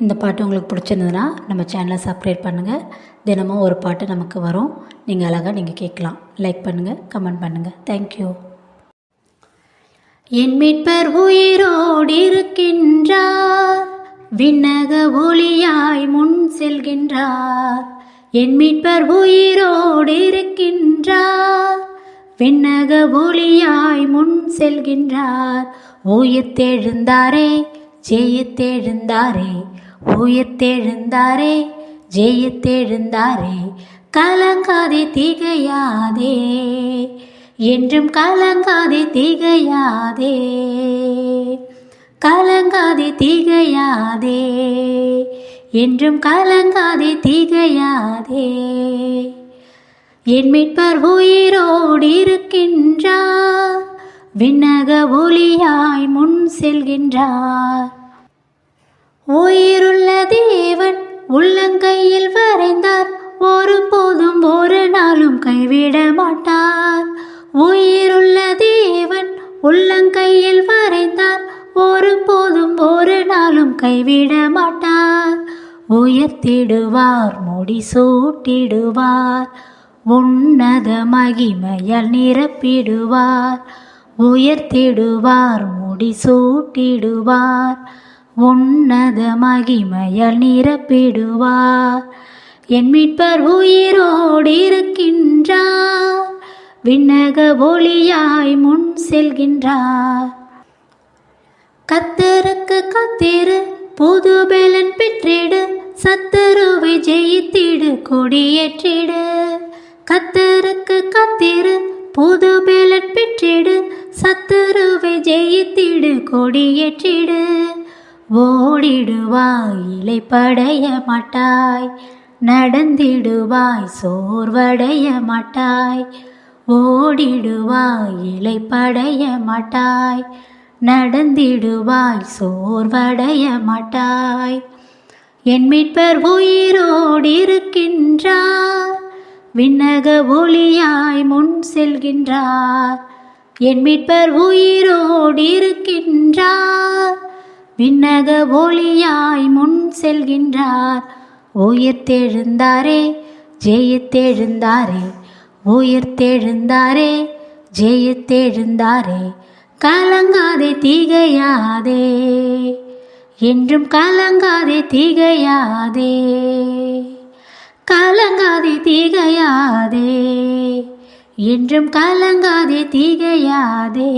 இந்த பாட்டு உங்களுக்கு பிடிச்சிருந்ததுன்னா நம்ம சேனலை சப்ஸ்கிரைப் பண்ணுங்கள். தினமும் ஒரு பாட்டு நமக்கு வரும். நீங்கள் அழகாக கேட்கலாம். லைக் பண்ணுங்கள், கமெண்ட் பண்ணுங்கள். தேங்க்யூ. என் மீட்பர் உயிரோடு இருக்கின்றார், விண்ணக ஒளியாய் முன் செல்கின்றார். என் மீட்பர் உயிரோடு இருக்கின்றார், விண்ணக ஒளியாய் முன் செல்கின்றார். உயிர்த்தெழுந்தாரே, ஜெயித்தெழுந்தாரே, உயிர்த்தெழுந்தாரே, ஜெயித்தெழுந்தாரே. கலங்காதே, திகையாதே, என்றும் கலங்காதே, திகையாதே, கலங்காதே, திகையாதே, என்றும் கலங்காதே, திகையாதே. என் மீட்பர் உயிரோடு இருக்கின்றார், விண்ணக ஒளியாய் முன் செல்கின்றார். உயிருள்ள தேவன் உள்ளங்கையில் வரைந்தார், ஒருபோதும் ஒரு நாளும் கைவிட மாட்டார். உயிருள்ள தேவன் உள்ளங்கையில் வரைந்தார், ஒருபோதும் ஒரு நாளும் கைவிட மாட்டார். உயர்த்திடுவார், முடிசூட்டிடுவார், உன்னத மகிமையால் நிரப்பிடுவார். உயர்த்திடுவார், முடிசூட்டிடுவார், உன்னத மகிமையால் நிரப்பிடுவார். என் மீட்பர் உயிரோடு இருக்கின்றார், விண்ணக ஒளியாய் முன் செல்கின்றார். கர்த்தருக்கு காத்திரு, புது பெலன் பெற்றிடு, சத்துருவை ஜெயித்திடு, கொடியேற்றிடு. கர்த்தருக்கு காத்திரு, புது பெலன் பெற்றிடு, சத்துருவை ஜெயித்திடு, கொடியேற்றிடு. ஓடிடுவாய், இளைப்படைய மாட்டாய், நடந்திடுவாய், சோர்வடைய மாட்டாய். ஓடிடுவாய், இளைப்படைய மாட்டாய், நடந்திடுவாய், சோர்வடைய மாட்டாய். என் மீட்பர் உயிரோடு இருக்கின்றார், விண்ணக ஒளியாய் முன் செல்கின்றார். என் மீட்பர் உயிரோடு இருக்கின்றார், விண்ணக ஒளியாய் முன் செல்கின்றார். உயிர்த்தெழுந்தாரே, ஜெயித்தெழுந்தாரே, உயிர்த்தெழுந்தாரே, ஜெயித்தெழுந்தாரே. கலங்காதே, திகையாதே, என்றும் கலங்காதே, திகையாதே, கலங்காதே, திகையாதே, என்றும் கலங்காதே, திகையாதே.